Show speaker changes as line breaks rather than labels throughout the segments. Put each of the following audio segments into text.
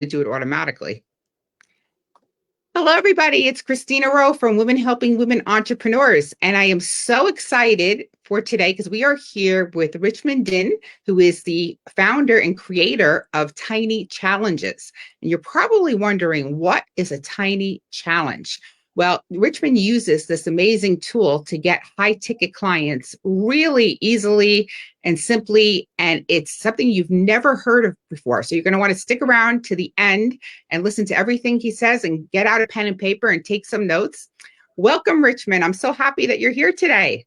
to do it automatically. Hello, everybody. It's Christina Rowe from Women Helping Women Entrepreneurs. And I am so excited for today because we are here with Richmond Dinh, who is the founder and creator of Tiny Challenges. And you're probably wondering, what is a tiny challenge? Well, Richmond uses this amazing tool to get high ticket clients really easily and simply, and it's something you've never heard of before. So you're going to want to stick around to the end and listen to everything he says and get out a pen and paper and take some notes. Welcome, Richmond. I'm so happy that you're here today.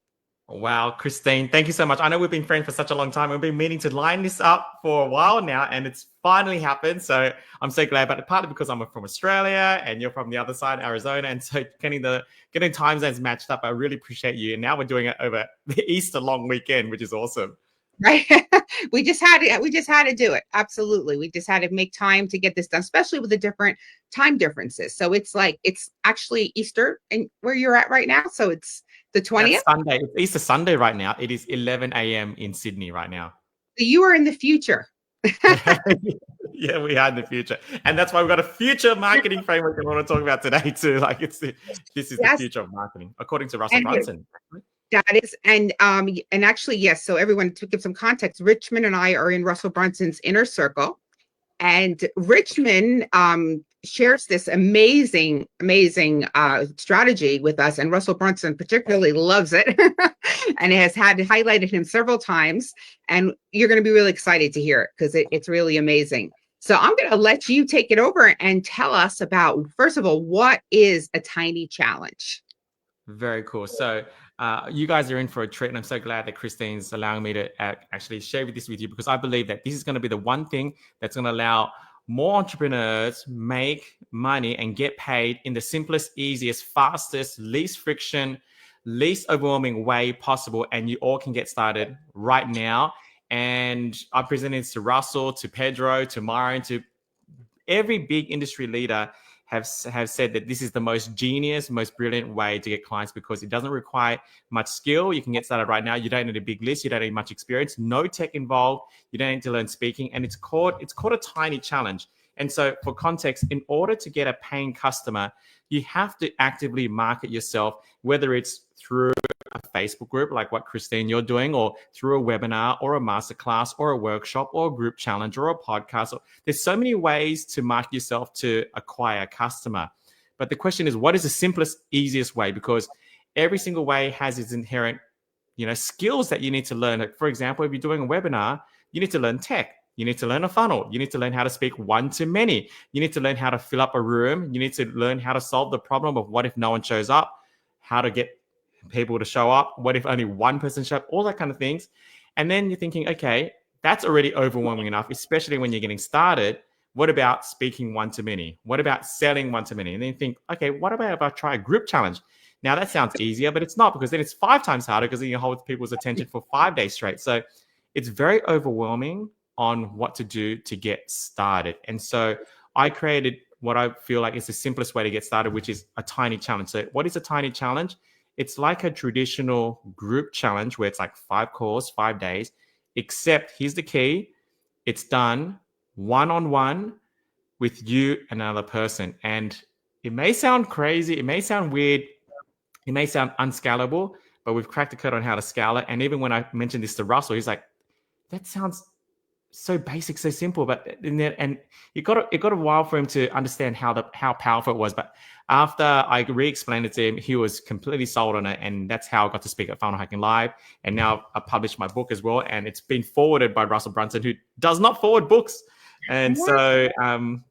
Wow, Christine, thank you so much. I know we've been friends for such a long time. We've been meaning to line this up for a while now, and it's finally happened. So I'm so glad, but partly because I'm from Australia and you're from the other side, Arizona. And so getting time zones matched up, I really appreciate you. And now we're doing it over the Easter long weekend, which is awesome.
Right. we just had to do it. Absolutely. We just had to make time to get this done, especially with the different time differences. So it's actually Easter and where you're at right now. So it's the 20th.
That's Sunday. It's Easter Sunday right now. It is 11 a.m. in Sydney right now.
So you are in the future.
Yeah, we are in the future. And that's why we've got a future marketing framework that we want to talk about today too. This is the future of marketing, according to Russell Brunson.
That is, and actually, yes. So everyone, to give some context, Richmond and I are in Russell Brunson's inner circle, and Richmond shares this amazing strategy with us, and Russell Brunson particularly loves it, and has had highlighted him several times. And you're going to be really excited to hear it because it's really amazing. So I'm going to let you take it over and tell us about, first of all, what is a tiny challenge?
Very cool. So you guys are in for a treat, and I'm so glad that Christine's allowing me to actually share this with you, because I believe that this is going to be the one thing that's going to allow more entrepreneurs make money and get paid in the simplest, easiest, fastest, least friction, least overwhelming way possible. And you all can get started right now. And I presented this to Russell, to Pedro, to Myron, to every big industry leader have said that this is the most genius, most brilliant way to get clients, because it doesn't require much skill. You can get started right now. You don't need a big list. You don't need much experience. No tech involved. You don't need to learn speaking. And it's called a tiny challenge. And so, for context, in order to get a paying customer, you have to actively market yourself, whether it's through a Facebook group like what Christine you're doing, or through a webinar or a masterclass or a workshop or a group challenge or a podcast. There's so many ways to market yourself to acquire a customer. But the question is, what is the simplest, easiest way? Because every single way has its inherent, skills that you need to learn. Like, for example, if you're doing a webinar, you need to learn tech. You need to learn a funnel. You need to learn how to speak one to many. You need to learn how to fill up a room. You need to learn how to solve the problem of what if no one shows up, how to get people to show up, what if only one person shows up, all that kind of things. And then you're thinking, okay, that's already overwhelming enough, especially when you're getting started. What about speaking one to many? What about selling one to many? And then you think, okay, what about if I try a group challenge? Now that sounds easier, but it's not, because then it's 5 times harder, because then you hold people's attention for 5 days straight. So it's very overwhelming on what to do to get started. And so I created what I feel like is the simplest way to get started, which is a tiny challenge. So what is a tiny challenge? It's like a traditional group challenge where it's like 5 calls, 5 days, except here's the key. It's done one-on-one with you and another person. And it may sound crazy. It may sound weird. It may sound unscalable, but we've cracked the code on how to scale it. And even when I mentioned this to Russell, he's like, that sounds so basic, so simple, but and it got a while for him to understand how powerful it was. But after I re-explained it to him, he was completely sold on it, and that's how I got to speak at Funnel Hacking Live. And now I published my book as well, and it's been forwarded by Russell Brunson, who does not forward books. And so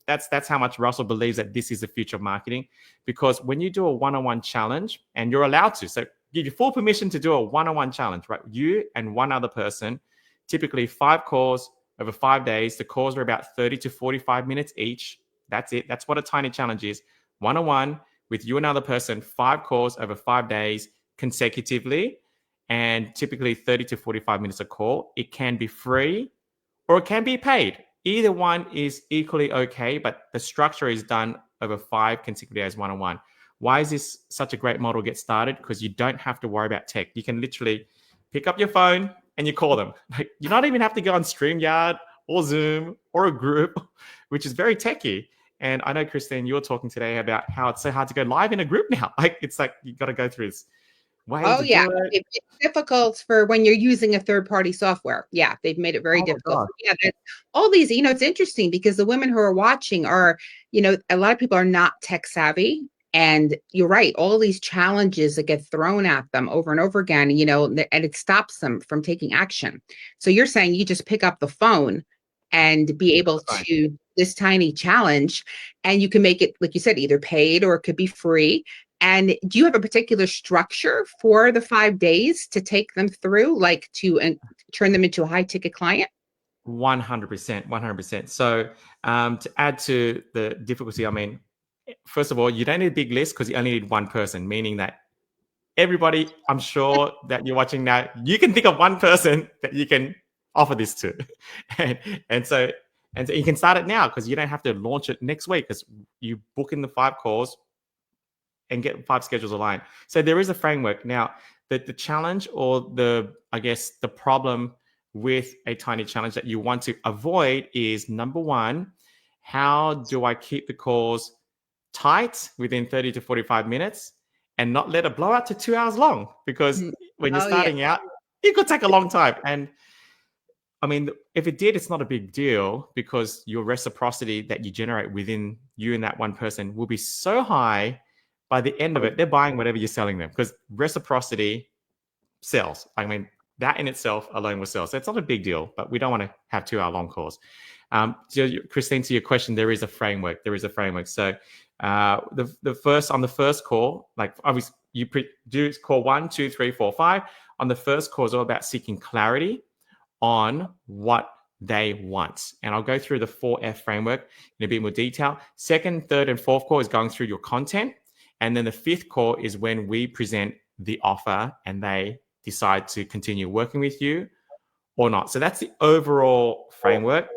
that's how much Russell believes that this is the future of marketing. Because when you do a one-on-one challenge, and you're allowed to, so give you full permission to do a one-on-one challenge, right? You and one other person, typically 5 calls over 5 days. The calls are about 30 to 45 minutes each. That's it. That's what a tiny challenge is. One-on-one with you and another person, 5 calls over 5 days consecutively, and typically 30 to 45 minutes a call. It can be free or it can be paid. Either one is equally okay, but the structure is done over 5 consecutive days one-on-one. Why is this such a great model to get started? Because you don't have to worry about tech. You can literally pick up your phone and you call them. Like, you don't even have to go on StreamYard or Zoom or a group, which is very techy. And I know, Christine, you were talking today about how it's so hard to go live in a group now. Like, it's like you got to go through this way
Oh
to
yeah,
do it.
it's difficult for when you're using a third-party software. Yeah, they've made it very
Oh my
difficult.
God.
Yeah, all these, it's interesting because the women who are watching are, a lot of people are not tech savvy. And you're right, all these challenges that get thrown at them over and over again, and it stops them from taking action. So you're saying you just pick up the phone and be able
Fine.
to this tiny challenge, and you can make it, like you said, either paid or it could be free. And do you have a particular structure for the 5 days to take them through, like to turn them into a high ticket client?
100%, 100%. So to add to the difficulty, I mean, first of all, you don't need a big list because you only need one person, meaning that everybody, I'm sure that you're watching now, you can think of one person that you can offer this to. and, and so and so you can start it now because you don't have to launch it next week because you book in the 5 calls and get 5 schedules aligned. So there is a framework. Now, the challenge or I guess the problem with a tiny challenge that you want to avoid is, number one, how do I keep the calls tight within 30 to 45 minutes and not let it blow out to 2 hours long? Because when you're
Oh yeah.
starting out, it could take a long time. And I mean, if it did, it's not a big deal because your reciprocity that you generate within you and that one person will be so high. By the end of it, they're buying whatever you're selling them because reciprocity sells. I mean, that in itself alone will sell. So it's not a big deal, but we don't want to have 2 hour long calls. So Christine, to your question, there is a framework. There is a framework. So on the first call, like obviously do call 1, 2, 3, 4, 5. On the first call is all about seeking clarity on what they want. And I'll go through the 4F framework in a bit more detail. Second, third, and fourth call is going through your content. And then the 5th call is when we present the offer and they decide to continue working with you or not. So that's the overall framework.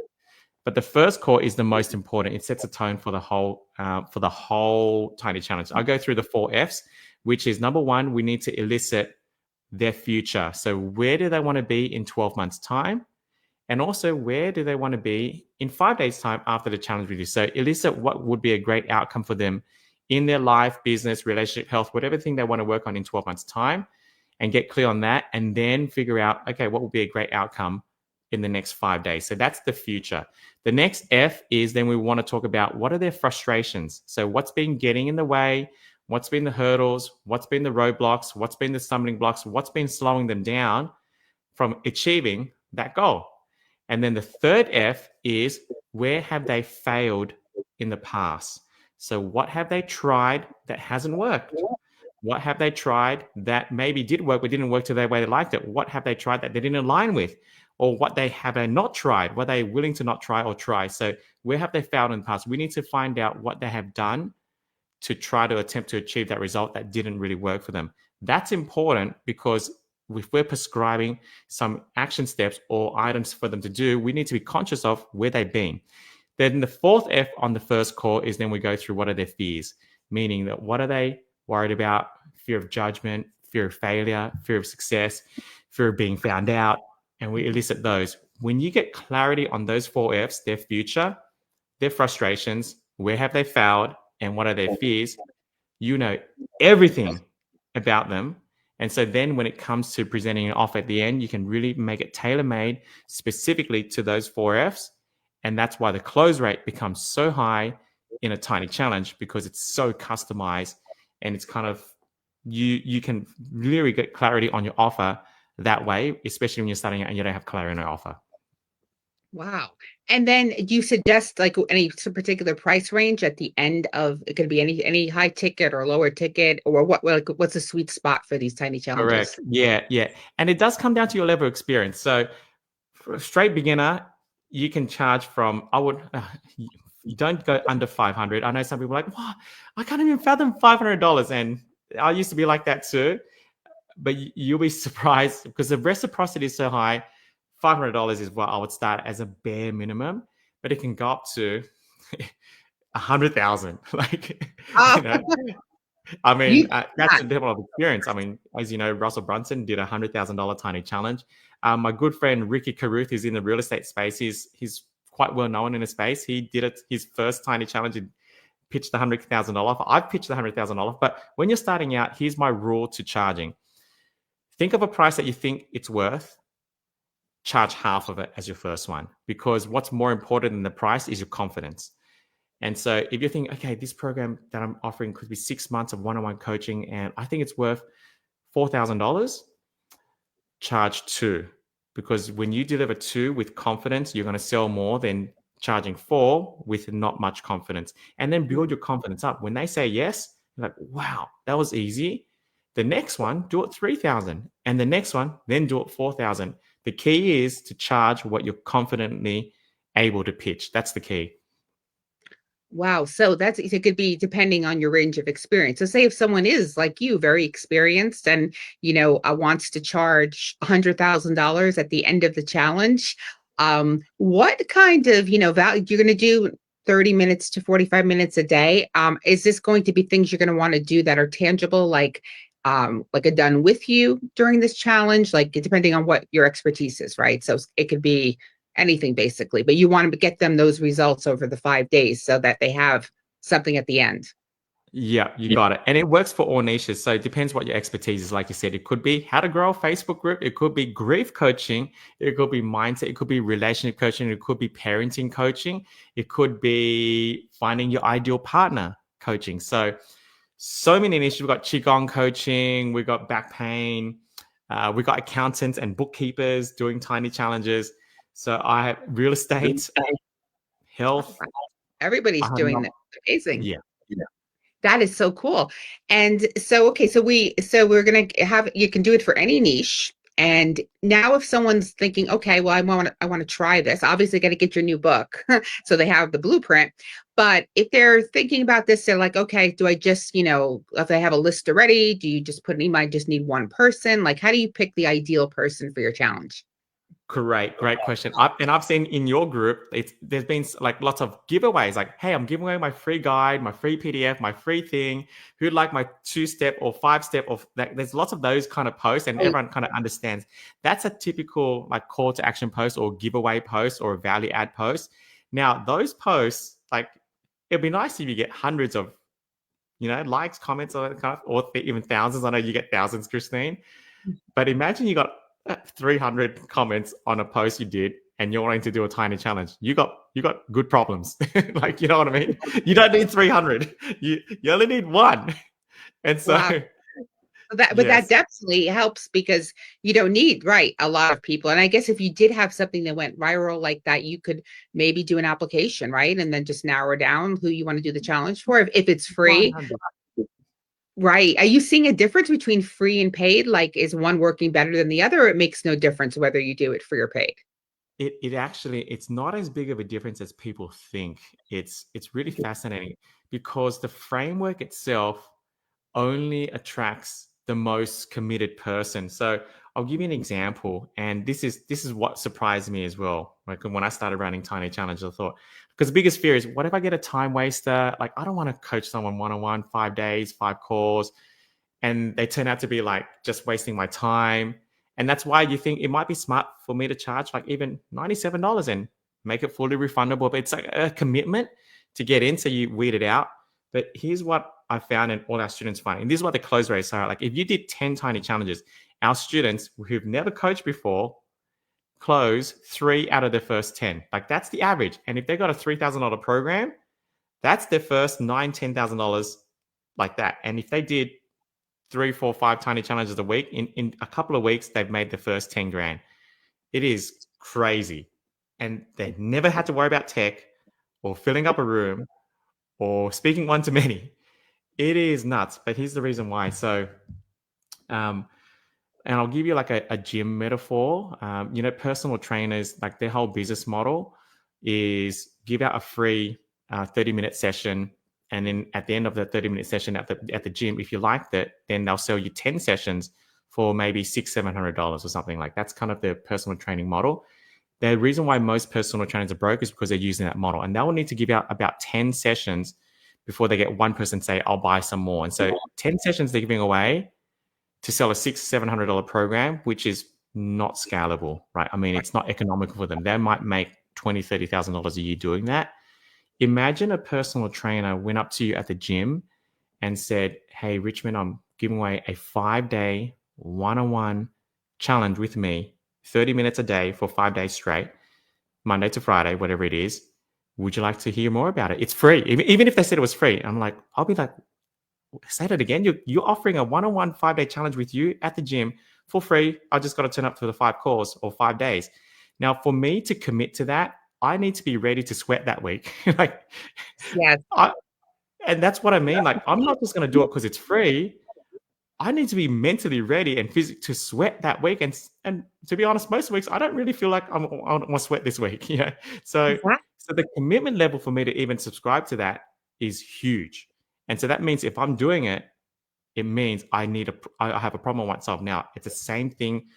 But the first call is the most important. It sets a tone for the whole tiny challenge. I'll go through the 4Fs, which is, number one, we need to elicit their future. So where do they want to be in 12 months' time? And also, where do they want to be in 5 days' time after the challenge with you? So elicit what would be a great outcome for them in their life, business, relationship, health, whatever thing they want to work on in 12 months' time, and get clear on that. And then figure out, okay, what will be a great outcome in the next 5 days? So that's the future. The next F is then we want to talk about what are their frustrations. So what's been getting in the way? What's been the hurdles? What's been the roadblocks? What's been the stumbling blocks? What's been slowing them down from achieving that goal? And then the third F is, where have they failed in the past? So what have they tried that hasn't worked? What have they tried that maybe did work but didn't work to the way they liked it? What have they tried that they didn't align with? Or what have they not tried? Were they willing to not try or try? So where have they failed in the past? We need to find out what they have done to try to attempt to achieve that result that didn't really work for them. That's important because if we're prescribing some action steps or items for them to do, we need to be conscious of where they've been. Then the 4th F on the first call is then we go through what are their fears, meaning that what are they worried about? Fear of judgment, fear of failure, fear of success, fear of being found out, and we elicit those. When you get clarity on those 4 Fs, their future, their frustrations, where have they failed, and what are their fears, you know everything about them. And so then when it comes to presenting an offer at the end, you can really make it tailor-made specifically to those 4 Fs. And that's why the close rate becomes so high in a tiny challenge, because it's so customized and it's kind of, you can really get clarity on your offer that way, especially when you're starting out and you don't have clarity on your offer.
Wow. And then do you suggest like any particular price range at the end of it? Could be any high ticket or lower ticket, or what's the sweet spot for these tiny challenges?
Correct. Yeah. And it does come down to your level of experience. So for a straight beginner, you can charge from, you don't go under 500. I know some people are like, wow, I can't even fathom $500. And I used to be like that too. But you'll be surprised because the reciprocity is so high. $500 is what I would start as a bare minimum, but it can go up to 100,000. Like,
Oh,
you know, I mean,
you
that's a level of experience. I mean, as you know, Russell Brunson did $100,000 tiny challenge. My good friend Ricky Carruth is in the real estate space. He's quite well known in the space. He did it his first tiny challenge and pitched the $100,000. I've pitched the $100,000. But when you're starting out, here's my rule to charging. Think of a price that you think it's worth. Charge half of it as your first one, because what's more important than the price is your confidence. And so if you think, okay, this program that I'm offering could be 6 months of one-on-one coaching and I think it's worth $4,000, charge 2. Because when you deliver 2 with confidence, you're going to sell more than charging 4 with not much confidence. And then build your confidence up. When they say yes, you're like, wow, that was easy. The next one, do it 3,000. And the next one, then do it 4,000. The key is to charge what you're confidently able to pitch. That's the key.
Wow. So it could be depending on your range of experience. So say if someone is like you, very experienced and, wants to charge $100,000 at the end of the challenge, what kind of, value you're going to do 30 minutes to 45 minutes a day? Is this going to be things you're going to want to do that are tangible, like a done with you during this challenge, like depending on what your expertise is, right? So it could be anything basically, but you want to get them those results over the 5 days so that they have something at the end.
Yeah, you got it. And it works for all niches. So it depends what your expertise is. Like you said, it could be how to grow a Facebook group. It could be grief coaching. It could be mindset. It could be relationship coaching. It could be parenting coaching. It could be finding your ideal partner coaching. So many niches. We've got Qigong coaching. We've got back pain. We've got accountants and bookkeepers doing tiny challenges. So I have real estate, health.
Everybody's doing that. Amazing.
Yeah.
That is so cool. And so, okay, so we're going to have, you can do it for any niche. And now if someone's thinking, okay, well, I want to try this, obviously got to get your new book. So they have the blueprint. But if they're thinking about this, they're like, okay, do I just, if they have a list already, do you just put an email, I just need one person? Like, how do you pick the ideal person for your challenge?
Great question. I've seen in your group, there's been like lots of giveaways. Like, hey, I'm giving away my free guide, my free PDF, my free thing. Who'd like my 2-step or 5-step? Of that? There's lots of those kind of posts, and everyone kind of understands that's a typical like call to action post or giveaway post or a value add post. Now, those posts, like, it'd be nice if you get hundreds of, likes, comments, or even thousands. I know you get thousands, Christine, but imagine you got 300 comments on a post you did and you're wanting to do a tiny challenge. You got good problems. Like, you know what I mean? You don't need 300. You only need one. And so
wow. That definitely helps because you don't need a lot of people. And I guess if you did have something that went viral like that, you could maybe do an application, right? And then just narrow down who you want to do the challenge for if it's free.
100.
Right. Are you seeing a difference between free and paid? Like, is one working better than the other? Or it makes no difference whether you do it free or paid?
It actually, it's not as big of a difference as people think. It's really fascinating because the framework itself only attracts the most committed person. So I'll give you an example, and this is what surprised me as well. Like when I started running tiny challenges, I thought, because the biggest fear is, what if I get a time waster? Like, I don't want to coach someone one-on-one, 5 days, 5 calls, and they turn out to be like just wasting my time. And that's why you think it might be smart for me to charge like even $97 and make it fully refundable. But it's like a commitment to get in, so you weed it out. But here's what I found, and all our students find, and this is what the close rates are. Like, if you did 10 tiny challenges, our students who've never coached before close 3 out of their first 10. Like, that's the average. And if they got a $3,000 program, that's their first $9,000, $10,000 like that. And if they did 3, 4, 5 tiny challenges a week, in a couple of weeks, they've made the first 10 grand. It is crazy. And they never had to worry about tech or filling up a room or speaking one-to-many. It is nuts, but here's the reason why. So, and I'll give you like a gym metaphor. Personal trainers, like their whole business model is give out a free 30-minute session. And then at the end of the 30-minute session at the gym, if you liked it, then they'll sell you 10 sessions for maybe $600-700 or something. Like, that's kind of their personal training model. The reason why most personal trainers are broke is because they're using that model, and they will need to give out about 10 sessions before they get one person say, I'll buy some more. And so 10 sessions they're giving away to sell a $600-700 program, which is not scalable, right? I mean, it's not economical for them. They might make $20,000, $30,000 a year doing that. Imagine a personal trainer went up to you at the gym and said, "Hey, Richmond, I'm giving away a 5-day one-on-one challenge with me, 30 minutes a day for 5 days straight, Monday to Friday, whatever it is. Would you like to hear more about it? It's free." Even if they said it was free, I'm like, I'll be like, say that again. You're offering a one-on-one 5-day challenge with you at the gym for free. I just got to turn up for the 5 calls or 5 days. Now, for me to commit to that, I need to be ready to sweat that week. Like,
Yes.
and that's what I mean. Like, I'm not just going to do it because it's free. I need to be mentally ready and physically to sweat that week. And to be honest, most weeks I don't really feel like I want to sweat this week. You know, so
Exactly.
so the commitment level for me to even subscribe to that is huge. And so that means if I'm doing it, it means I have a problem I want to solve. Now, it's the same thing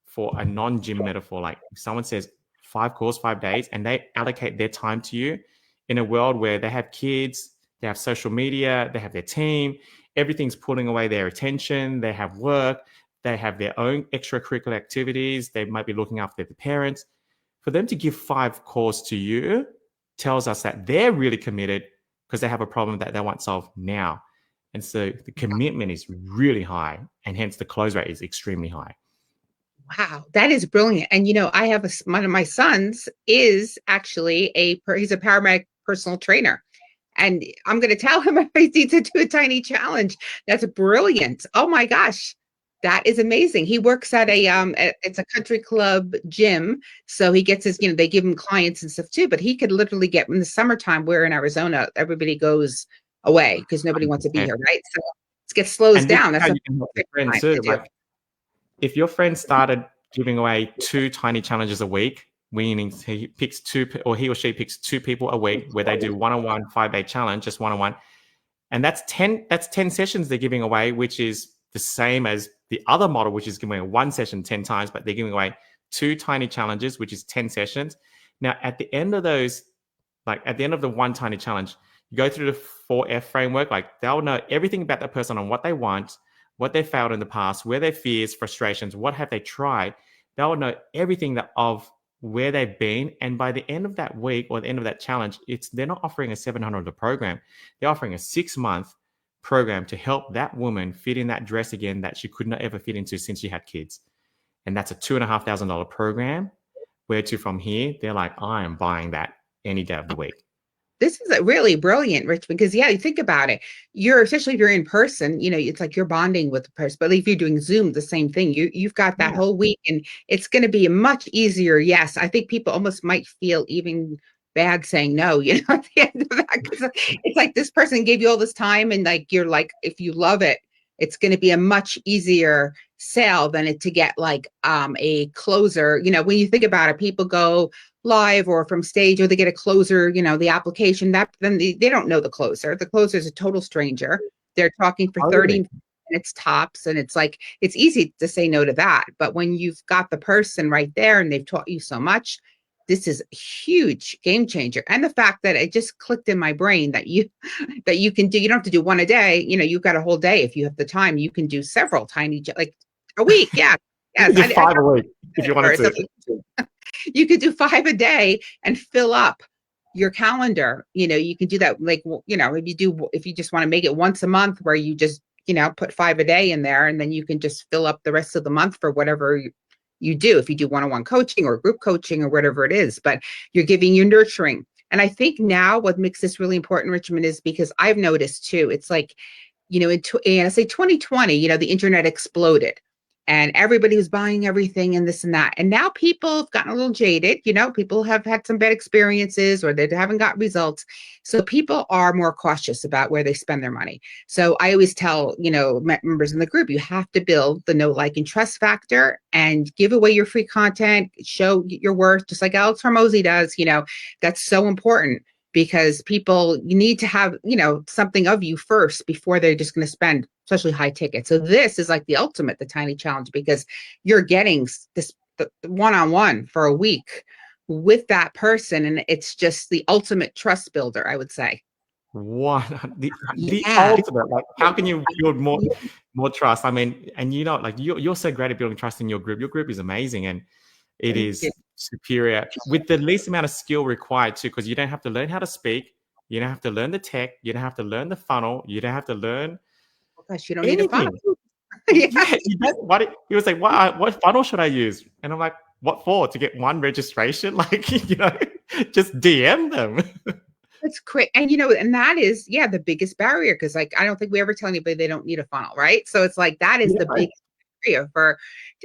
for a non-gym metaphor. Like if someone says 5 calls, 5 days, and they allocate their time to you in a world where they have kids, they have social media, they have their team, everything's pulling away their attention, they have work, they have their own extracurricular activities, they might be looking after their parents. For them to give 5 calls to you tells us that they're really committed because they have a problem that they want solved now. And so the commitment is really high, and hence the close rate is extremely high.
Wow, that is brilliant. And I have one of my sons is actually he's a paramedic personal trainer. And I'm going to tell him if he needs to do a tiny challenge. That's brilliant. Oh my gosh. That is amazing. He works at it's a country club gym. So he gets his, they give him clients and stuff too, but he could literally get in the summertime where in Arizona, everybody goes away because nobody wants to be here, right? So it slows
And this
down.
is
That's
how
a
you can help your
perfect
friend
time
too.
to do.
Like if your friend started giving away 2 tiny challenges a week, meaning he picks 2 or he or she picks 2 people a week where they do one-on-one 5-day challenge, just one-on-one, and that's 10 sessions they're giving away, which is the same as the other model, which is giving away 1 session 10 times, but they're giving away 2 tiny challenges, which is 10 sessions. Now, at the end of those, like at the end of the 1 tiny challenge, you go through the 4F framework. Like they'll know everything about that person on what they want, what they failed in the past, where their fears, frustrations, what have they tried. They'll know everything of where they've been. And by the end of that week or the end of that challenge, they're not offering a $700 program. They're offering a 6-month program to help that woman fit in that dress again that she could not ever fit into since she had kids. And that's a $2,500 program. Where to from here, they're like, I am buying that any day of the week.
This is really brilliant, Richmond, because you think about it. Especially if you're in person, it's like you're bonding with the person. But if you're doing Zoom, the same thing. You've got that whole week, and it's going to be a much easier. Yes, I think people almost might feel even bad saying no, at the end of that, because it's like this person gave you all this time, and like you're like, if you love it, it's going to be a much easier sale than it to get like a closer. When you think about it, people go live or from stage, or they get a closer, the application, that then they don't know the closer. The closer is a total stranger. They're talking for 30 minutes tops, and it's like it's easy to say no to that. But when you've got the person right there and they've taught you so much, this is a huge game changer. And the fact that it just clicked in my brain that you can do, you don't have to do one a day. You've got a whole day. If you have the time, you can do several tiny, like a week. Yeah.
Yes, you can do 5 a week if you wanted to.
You could do 5 a day and fill up your calendar. You can do that. Like, if you just want to make it once a month where you just, put 5 a day in there, and then you can just fill up the rest of the month for whatever you do. If you do one-on-one coaching or group coaching or whatever it is, but you're nurturing. And I think now what makes this really important, Richmond, is because I've noticed too, it's like, in I say 2020, the internet exploded. And everybody was buying everything and this and that. And now people have gotten a little jaded. People have had some bad experiences, or they haven't got results. So people are more cautious about where they spend their money. So I always tell, members in the group, you have to build the know, like, and trust factor and give away your free content, show your worth, just like Alex Hormozy does. That's so important, because you need to have, something of you first before they're just going to spend, especially high ticket. So this is like the ultimate, the tiny challenge, because you're getting this one-on-one for a week with that person. And it's just the ultimate trust builder, I would say.
The
Yeah.
ultimate. Like, how can you build more trust? I mean, and like you're so great at building trust in your group. Your group is amazing, and it
Thank you.
is superior with the least amount of skill required too, because you don't have to learn how to speak, you don't have to learn the tech, you don't have to learn the funnel, you don't have to learn
Oh gosh, you don't need a funnel.
anything. Yeah,
Yes.
you don't. He was like, what funnel should I use? And I'm like, what for? To get one registration? Like, just DM them.
That's quick. And and that is, yeah, the biggest barrier because like I don't think we ever tell anybody they don't need a funnel, right? So it's like that is the
Yeah.
biggest barrier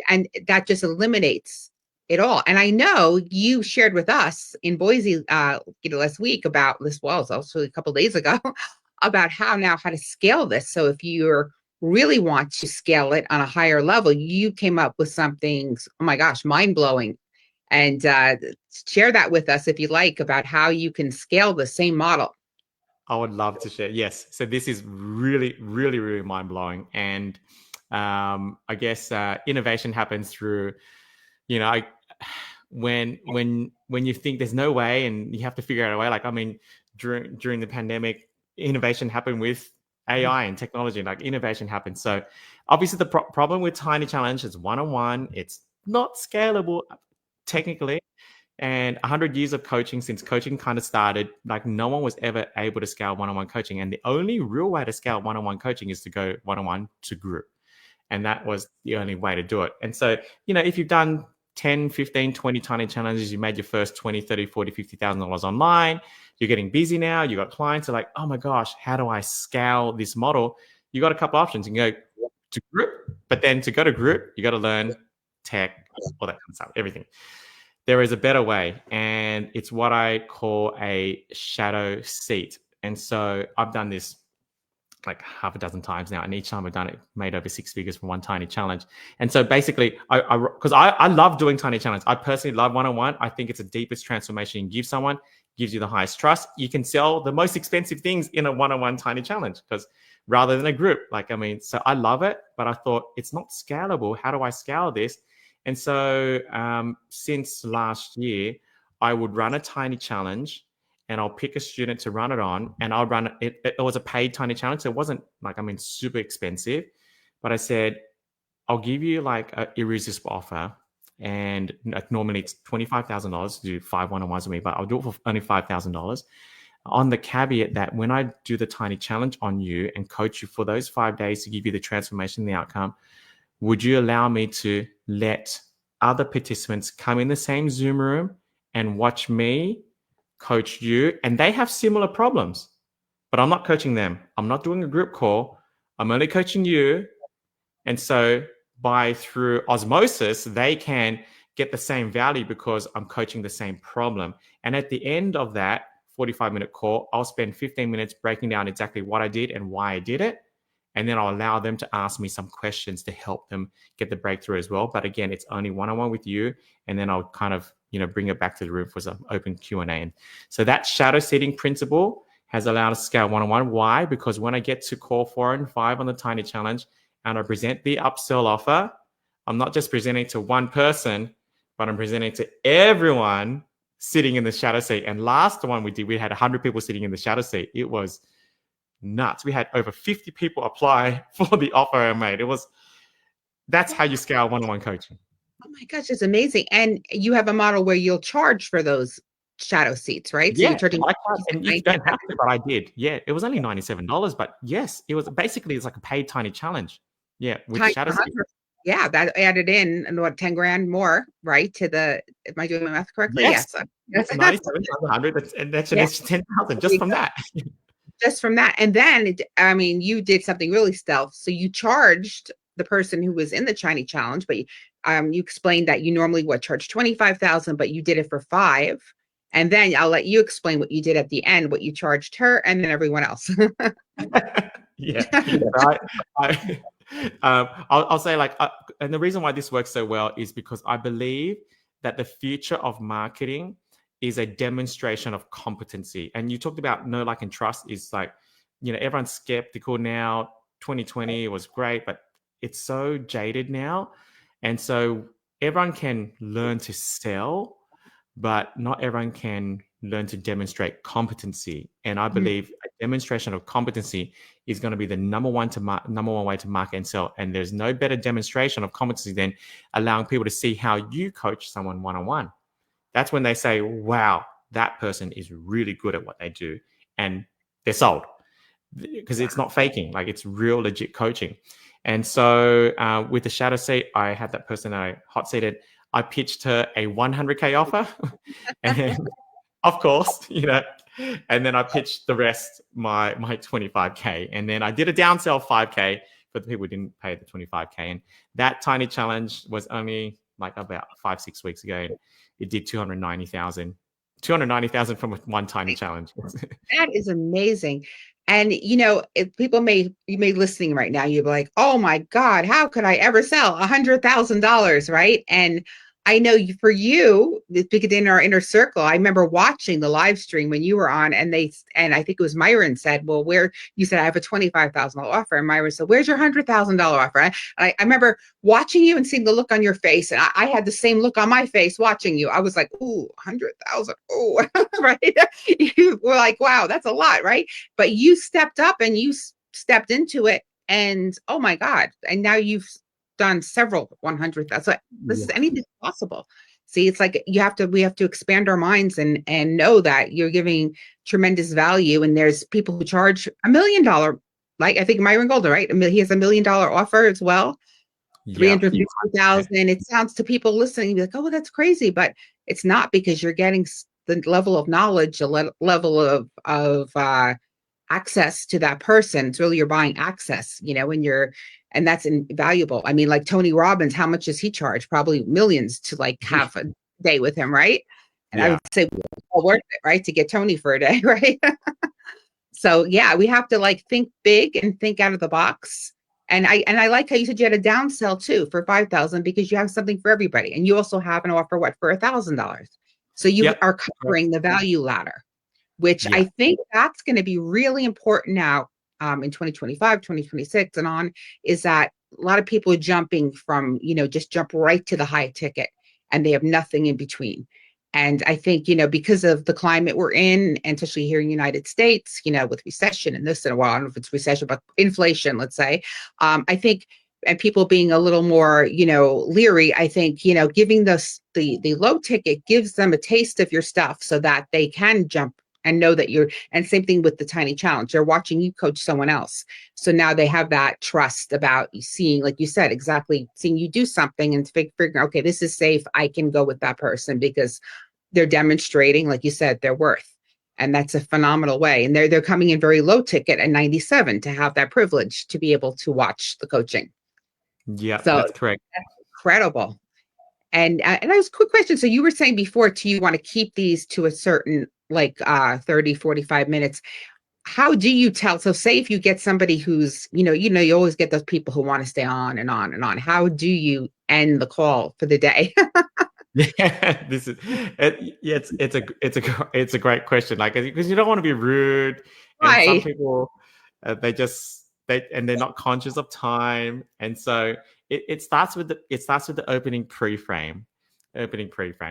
and that just eliminates it all. And I know you shared with us in Boise last week about this, well, it's also a couple of days ago, about how to scale this. So if you're really want to scale it on a higher level, you came up with something, oh my gosh, mind blowing. And share that with us if you like about how you can scale the same model.
I would love to share. Yes. So this is really, really, really mind blowing. And I guess innovation happens through, you know, I, when you think there's no way and you have to figure out a way. Like, I mean, during the pandemic, innovation happened with AI and technology. Like, innovation happened. So obviously, the problem with Tiny Challenge is one-on-one. It's not scalable technically. And 100 years of coaching, since coaching kind of started, like, no one was ever able to scale one-on-one coaching. And the only real way to scale one-on-one coaching is to go one-on-one to group. And that was the only way to do it. And so, if you've done 10, 15, 20 tiny challenges, you made your first 20, 30, 40, $50,000 online, you're getting busy now, you got clients are like, oh my gosh, how do I scale this model? You got a couple options. You can go to group, but then to go to group, you got to learn tech, all that kind of stuff, everything. There is a better way, and it's what I call a shadow seat. And so I've done this like half a dozen times now, and each time I've done it, made over 6 figures from one tiny challenge. And so basically, I love doing tiny challenge. I personally love one-on-one. I think it's the deepest transformation you can give someone, gives you the highest trust. You can sell the most expensive things in a one-on-one tiny challenge because rather than a group. Like, I mean, so I love it, but I thought it's not scalable. How do I scale this? And so since last year, I would run a tiny challenge and I'll pick a student to run it on, and I'll run it. It was a paid tiny challenge. So it wasn't like, I mean, super expensive, but I said, I'll give you like an irresistible offer. And normally it's $25,000 to do 5 one-on-ones with me, but I'll do it for only $5,000 on the caveat that when I do the tiny challenge on you and coach you for those 5 days to give you the transformation, the outcome, would you allow me to let other participants come in the same Zoom room and watch me coach you? And they have similar problems, but I'm not coaching them. I'm not doing a group call. I'm only coaching you. And so through osmosis, they can get the same value because I'm coaching the same problem. And at the end of that 45-minute call, I'll spend 15 minutes breaking down exactly what I did and why I did it. And then I'll allow them to ask me some questions to help them get the breakthrough as well. But again, it's only one-on-one with you. And then I'll kind of, bring it back to the room for some open Q&A. And so that shadow seating principle has allowed us to scale one-on-one. Why? Because when I get to call 4 and 5 on the tiny challenge and I present the upsell offer, I'm not just presenting to one person, but I'm presenting to everyone sitting in the shadow seat. And last one we did, we had 100 people sitting in the shadow seat. It was nuts. We had over 50 people apply for the offer I made. That's how you scale one-on-one coaching.
Oh my gosh, it's amazing. And you have a model where you'll charge for those shadow seats, right? So
Yeah,
you're charging,
and you don't have to, but I did. Yeah, it was only $97, but yes, it was basically, it's like a paid tiny challenge. Yeah, with shadow seats.
Yeah, that added in what 10 grand more, right? Am I doing my math correctly?
Yes,
Yes.
97,100, and that's an
Yeah.
extra 10,000 just from that.
Just from that. And then, I mean, you did something really stealth. So you charged the person who was in the Chinese challenge, but you explained that you normally would charge 25,000, but you did it for 5. And then I'll let you explain what you did at the end, what you charged her, and then everyone else.
Yeah, right. I'll say like, and the reason why this works so well is because I believe that the future of marketing is a demonstration of competency. And you talked about know, like, and trust is like, everyone's skeptical now. 2020 was great, but it's so jaded now. And so everyone can learn to sell, but not everyone can learn to demonstrate competency. And I believe demonstration of competency is going to be the number one way to market and sell. And there's no better demonstration of competency than allowing people to see how you coach someone one-on-one. That's when they say, wow, that person is really good at what they do. And they're sold because it's not faking, like it's real legit coaching. And so with the shadow seat, I had that person that I hot seated. I pitched her a 100K offer. And of course, and then I pitched the rest my 25K. And then I did a downsell 5K for the people who didn't pay the 25K. And that tiny challenge was only like about 5-6 weeks ago. And it did 290,000 from one tiny challenge.
That is amazing. And if you may listening right now, you're like, oh my God, how could I ever sell $100,000, right? And I know for you, in our inner circle, I remember watching the live stream when you were on, and I think it was Myron said, well, you said I have a $25,000 offer, and Myron said, where's your $100,000 offer? And I remember watching you and seeing the look on your face, and I had the same look on my face watching you. I was like, ooh, 100,000, ooh, right? You were like, wow, that's a lot, right? But you stepped up and you stepped into it, and oh my God, and now you've done several 100,000. So this is anything possible. See, it's like we have to expand our minds and know that you're giving tremendous value. And there's people who charge $1 million, like I think Myron Golden, right? He has $1 million offer as well. 350,000. It sounds to people listening like, oh, that's crazy, but it's not, because you're getting the level of knowledge, a level of access to that person. It's really, you're buying access, and that's invaluable. I mean, like Tony Robbins, how much does he charge? Probably millions to like have a day with him, right? And I would say well worth it, right? To get Tony for a day, right? So yeah, we have to like think big and think out of the box. And I like how you said you had a downsell too for 5,000, because you have something for everybody. And you also have an offer, for $1,000. So you are covering the value ladder, which I think that's going to be really important now in 2025, 2026 and on, is that a lot of people are jumping from, just jump right to the high ticket, and they have nothing in between. And I think, because of the climate we're in, and especially here in the United States, with recession and this, and well, I don't know if it's recession, but inflation, let's say, I think, and people being a little more, leery, I think, giving the low ticket gives them a taste of your stuff so that they can jump and know that and same thing with the tiny challenge. They're watching you coach someone else. So now they have that trust about seeing, like you said, exactly seeing you do something and figuring, okay, this is safe. I can go with that person because they're demonstrating, like you said, their worth. And that's a phenomenal way. And they're coming in very low ticket at 97 to have that privilege to be able to watch the coaching.
Yeah, so that's correct.
That's incredible. And I was a quick question. So you were saying before, do you want to keep these to a certain 30, 45 minutes? How do you tell? So say if you get somebody who's, you always get those people who want to stay on and on and on. How do you end the call for the day?
Yeah, it's a great question. Like, because you don't want to be rude, and
Right.
some people they're not conscious of time, and so it starts with the opening pre-frame.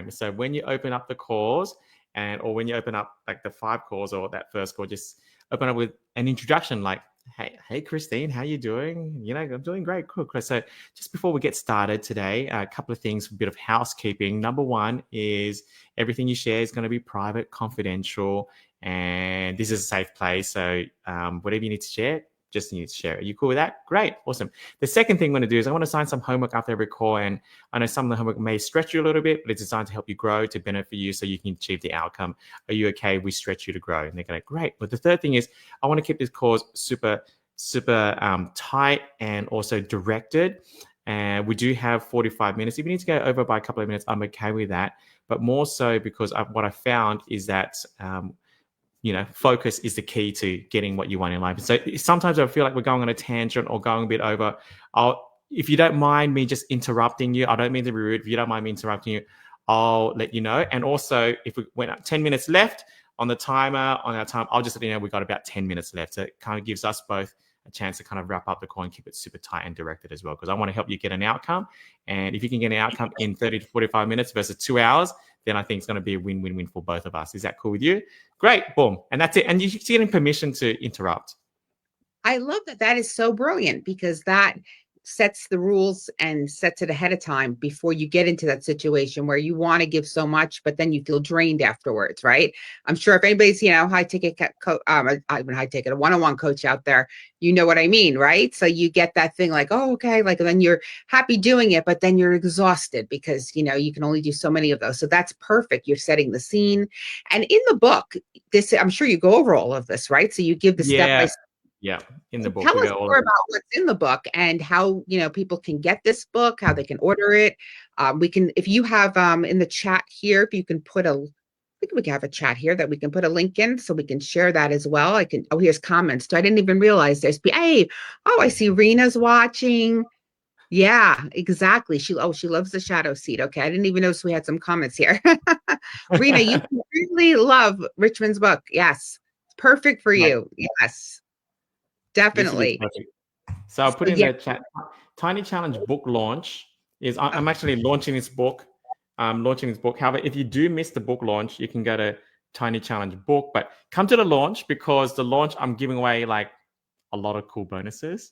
So when you open up the calls, or when you open up like the 5 calls or that first call, just open up with an introduction like, Hey, Christine, how you doing? I'm doing great. Cool. So just before we get started today, a couple of things, a bit of housekeeping. Number one is everything you share is going to be private, confidential, and this is a safe place. So whatever you need to share, just need to share it. Are you cool with that? Great. Awesome. The second thing I'm going to do is I want to assign some homework after every call. And I know some of the homework may stretch you a little bit, but it's designed to help you grow, to benefit you so you can achieve the outcome. Are you okay? We stretch you to grow. And they're going, great. But the third thing is I want to keep this course super tight and also directed. And we do have 45 minutes. If you need to go over by a couple of minutes, I'm okay with that. But more so because what I found is that focus is the key to getting what you want in life. So sometimes I feel like we're going on a tangent or going a bit over. If you don't mind me just interrupting you, I don't mean to be rude. If you don't mind me interrupting you, I'll let you know. And also, if we went up 10 minutes left on the timer, on our time, I'll just let you know we've got about 10 minutes left. So it kind of gives us both a chance to kind of wrap up the call and keep it super tight and directed as well, because I want to help you get an outcome. And if you can get an outcome in 30 to 45 minutes versus 2 hours, then I think it's going to be a win-win-win for both of us. Is that cool with you? Great. Boom. And that's it. And you're getting permission to interrupt.
I love that. That is so brilliant because that sets the rules and sets it ahead of time before you get into that situation where you want to give so much, but then you feel drained afterwards, right? I'm sure if anybody's, high ticket, high ticket, a one-on-one coach out there, you know what I mean, right? So you get that thing like, oh, okay, like then you're happy doing it, but then you're exhausted because, you can only do so many of those. So that's perfect. You're setting the scene. And in the book, I'm sure you go over all of this, right? So you give the step by step.
Yeah, in the book.
Tell us more about what's in the book and how people can get this book, how they can order it. We can, if you have in the chat here, if you can put I think we can have a chat here that we can put a link in so we can share that as well. Here's comments. So I didn't even realize there's, hey, I see Rena's watching. Yeah, exactly. She loves the shadow seat. Okay, I didn't even notice we had some comments here. Rena, you really love Richmond's book. Yes, it's perfect for you. Yes. Definitely.
So I'll put in the chat. Tiny Challenge book launch is I'm actually launching this book. However, if you do miss the book launch, you can go to Tiny Challenge book, but come to the launch because the launch I'm giving away like a lot of cool bonuses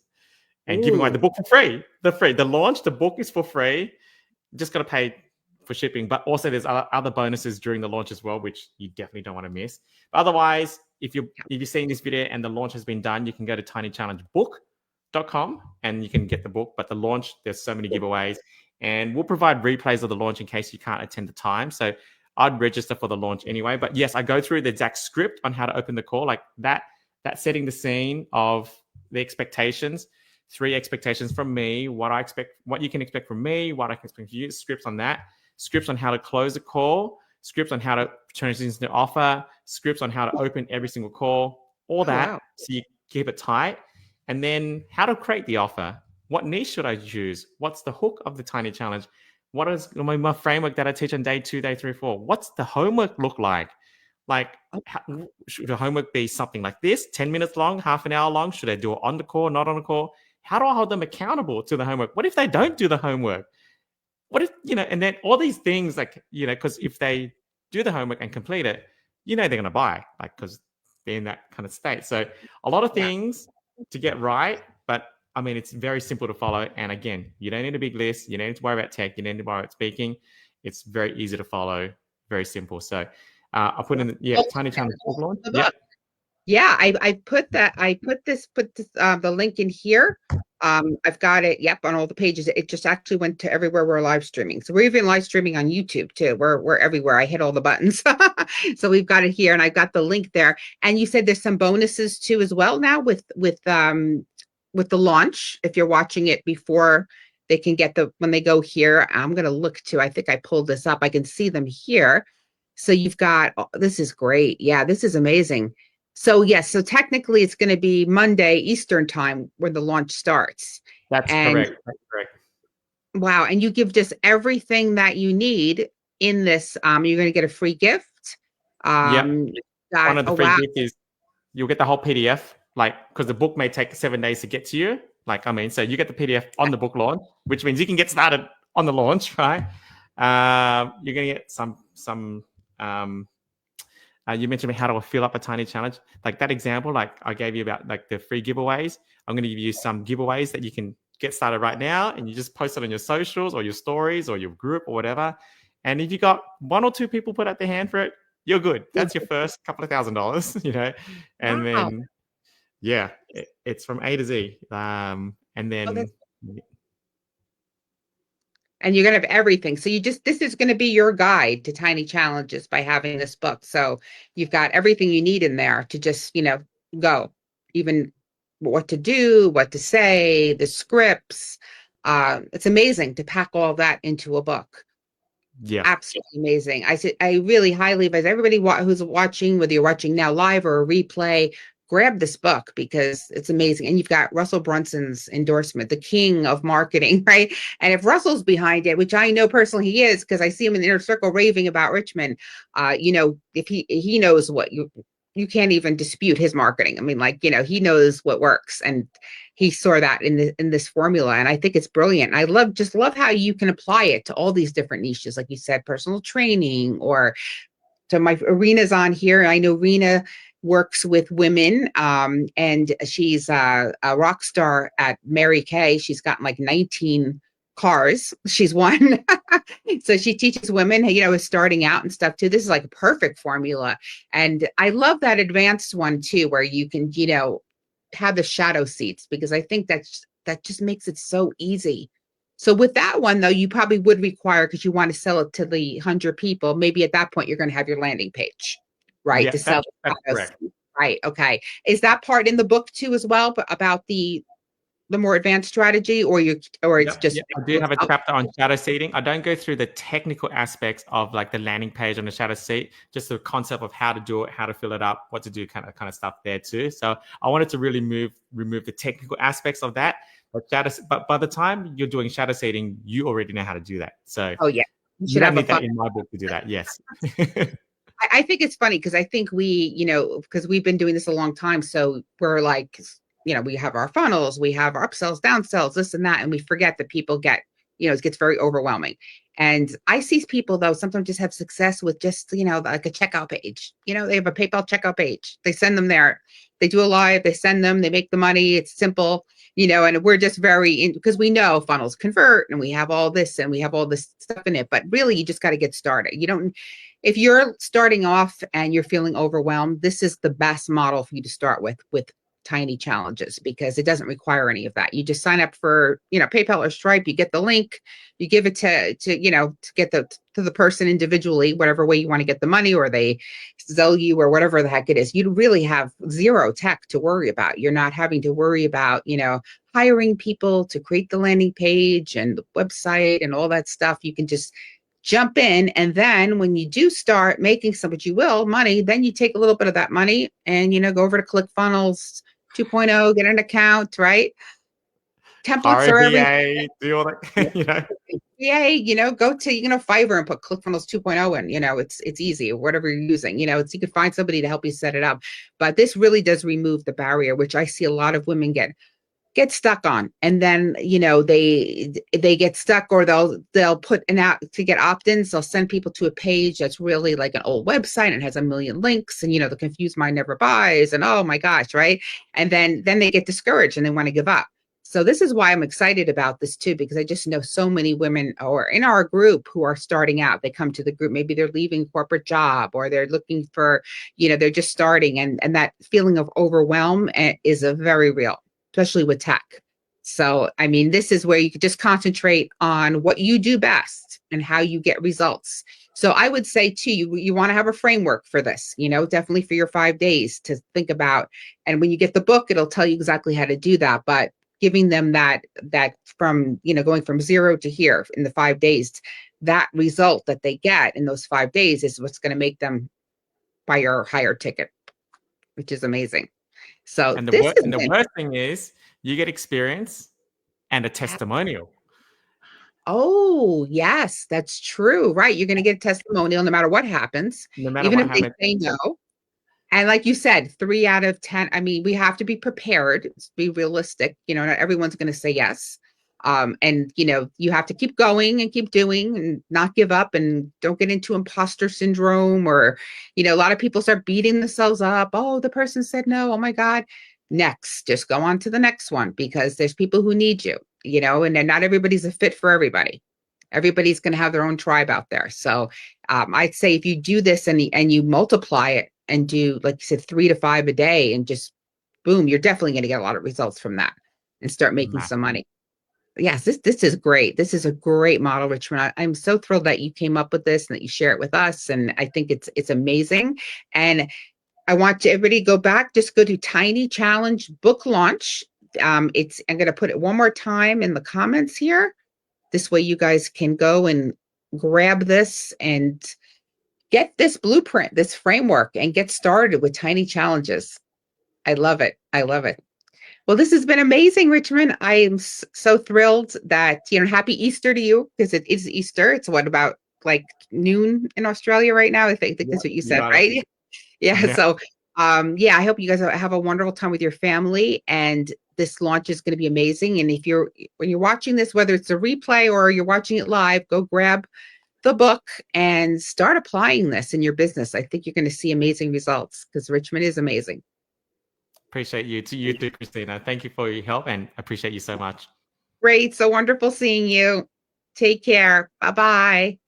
and giving away the book for free. The launch, the book is for free. Just got to pay for shipping, but also there's other bonuses during the launch as well, which you definitely don't want to miss. But otherwise, if you're seeing this video and the launch has been done, you can go to tinychallengebook.com and you can get the book. But the launch, there's so many giveaways, and we'll provide replays of the launch in case you can't attend the time. So I'd register for the launch anyway. But yes, I go through the exact script on how to open the call, like that setting the scene of the expectations. 3 expectations from me, what I expect, what you can expect from me, what I can expect from you, scripts on that, scripts on how to close a call, scripts on how to turn it into an offer, scripts on how to open every single call, all that. Wow. So you keep it tight. And then how to create the offer. What niche should I choose? What's the hook of the Tiny Challenge? What is my framework that I teach on day 2, day 3, 4? What's the homework look like? Like, should the homework be something like this, 10 minutes long, half an hour long? Should I do it on the call, not on the call? How do I hold them accountable to the homework? What if they don't do the homework? What if, and then all these things because if they do the homework and complete it, they're going to buy, because they're in that kind of state. So a lot of things to get right, but I mean, it's very simple to follow. And again, you don't need a big list. You don't need to worry about tech. You don't need to worry about speaking. It's very easy to follow, very simple. So I'll put in Tiny Challenge book launch.
Yeah, I put the link in here. I've got it. Yep, on all the pages. It just actually went to everywhere we're live streaming. So we're even live streaming on YouTube too. We're everywhere. I hit all the buttons. So we've got it here, and I've got the link there. And you said there's some bonuses too as well now with the launch. If you're watching it before, they can get when they go here. I'm gonna look too. I think I pulled this up. I can see them here. So you've got. This is great. Yeah, this is amazing. So yes, so technically it's going to be Monday Eastern time when the launch starts.
That's correct. That's correct.
Wow, and you give just everything that you need in this. You're going to get a free gift.
One of the free gifts is you'll get the whole PDF, because the book may take 7 days to get to you. So you get the PDF on the book launch, which means you can get started on the launch, right? You're going to get some. You mentioned how to fill up a Tiny Challenge. Like that example, I gave you about the free giveaways. I'm going to give you some giveaways that you can get started right now, and you just post it on your socials or your stories or your group or whatever. And if you got 1 or 2 people put up their hand for it, you're good. That's your first couple of $1,000s, And then, it's from A to Z. And then...
And you're going to have everything. So this is going to be your guide to tiny challenges by having this book. So you've got everything you need in there to just, go, even what to do, what to say, the scripts. It's amazing to pack all that into a book.
Yeah.
Absolutely amazing. I really highly advise everybody who's watching, whether you're watching now live or a replay, grab this book because it's amazing. And you've got Russell Brunson's endorsement, the king of marketing, right? And if Russell's behind it, which I know personally he is, because I see him in the inner circle raving about Richmond, if he knows you can't even dispute his marketing. I mean, like, he knows what works, and he saw that in this formula. And I think it's brilliant. I love how you can apply it to all these different niches, like you said, personal training, or so my Arena's on here. I know Rena works with women, and she's a rock star at Mary Kay. She's gotten like 19 cars. She's won. So she teaches women, starting out and stuff too. This is like a perfect formula. And I love that advanced one too, where you can, have the shadow seats, because I think that just makes it so easy. So with that one, though, you probably would require, because you want to sell it to the 100 people, maybe at that point you're going to have your landing page, right?
Yeah,
To sell.
that's correct.
Right. Okay. Is that part in the book too as well, but about the more advanced strategy, or it's
Yep,
just
yep. I do have a chapter on shadow seating. I don't go through the technical aspects of like the landing page on the shadow seat, just the concept of how to do it, how to fill it up, what to do, kind of stuff there too. So I wanted to really remove the technical aspects of that. But by the time you're doing shadow seating, you already know how to do that. So
Oh yeah, you
you
should
don't
have a
need that
fun.
in my book to do that. Yes.
I think it's funny because I think because we've been doing this a long time, so we're like, we have our funnels, we have our upsells, downsells, this and that, and we forget that people it gets very overwhelming. And I see people though sometimes just have success with just, like a checkout page. They have a PayPal checkout page. They send them there. They do a live, they send them, they make the money. It's simple, and we're just because we know funnels convert, and we have all this stuff in it. But really, you just got to get started. You don't If you're starting off and you're feeling overwhelmed, this is the best model for you to start with tiny challenges, because it doesn't require any of that. You just sign up for, PayPal or Stripe, you get the link, you give it to get to the person individually, whatever way you want to get the money, or they sell you, or whatever the heck it is. You really have zero tech to worry about. You're not having to worry about, hiring people to create the landing page and the website and all that stuff. You can just jump in, and then when you do start making some, but you will, money, then you take a little bit of that money and go over to ClickFunnels 2.0, get an account, right? Templates
Hire
are
a
everything.
VA, do all that,
Yeah, go to Fiverr and put ClickFunnels 2.0 in. It's easy, whatever you're using. You could find somebody to help you set it up. But this really does remove the barrier, which I see a lot of women get stuck on. And then they get stuck, or they'll put an out to get opt-ins. They'll send people to a page that's really like an old website and has a million links, and the confused mind never buys, and oh my gosh, right? And then they get discouraged and they want to give up. So this is why I'm excited about this too, because I just know so many women or in our group who are starting out. They come to the group, maybe they're leaving corporate job, or they're looking for, they're just starting, and that feeling of overwhelm is a very real, especially with tech. So, I mean, this is where you could just concentrate on what you do best and how you get results. So I would say too, you want to have a framework for this, definitely for your 5 days to think about. And when you get the book, it'll tell you exactly how to do that. But giving them that from, going from 0 to here in the 5 days, that result that they get in those 5 days is what's going to make them buy your higher ticket, which is amazing. So
and
this is
the worst thing is you get experience and a testimonial.
Oh, yes, that's true. Right. You're going to get a testimonial no matter what happens,
No matter
even
what
if they
happens.
say no. And like you said, 3 out of 10. I mean, we have to be prepared, be realistic. Not everyone's going to say yes. And you have to keep going and keep doing and not give up, and don't get into imposter syndrome, or, a lot of people start beating themselves up. Oh, the person said no. Oh my God. Next, just go on to the next one, because there's people who need you, and then not everybody's a fit for everybody. Everybody's going to have their own tribe out there. So I'd say if you do this and you multiply it and do, like you said, 3 to 5 a day, and just boom, you're definitely going to get a lot of results from that and start making some money. Yes, this is great. This is a great model, Richmond. I'm so thrilled that you came up with this and that you share it with us. And I think it's amazing. And I want everybody to go back, just go to Tiny Challenge book launch. I'm going to put it one more time in the comments here. This way you guys can go and grab this and get this blueprint, this framework, and get started with tiny challenges. I love it. I love it. Well, this has been amazing, Richmond. I am so thrilled that, happy Easter to you, because it is Easter. It's what, about like noon in Australia right now? I think
Yeah,
that's what you
you
said,
got it.
right? Yeah.
Yeah.
So Yeah, I hope you guys have a wonderful time with your family, and this launch is going to be amazing. And if you're when you're watching this, whether it's a replay or you're watching it live, go grab the book and start applying this in your business. I think you're going to see amazing results because Richmond is amazing.
Appreciate you too, Christina. Thank you for your help and appreciate you so much.
Great. So wonderful seeing you. Take care. Bye bye.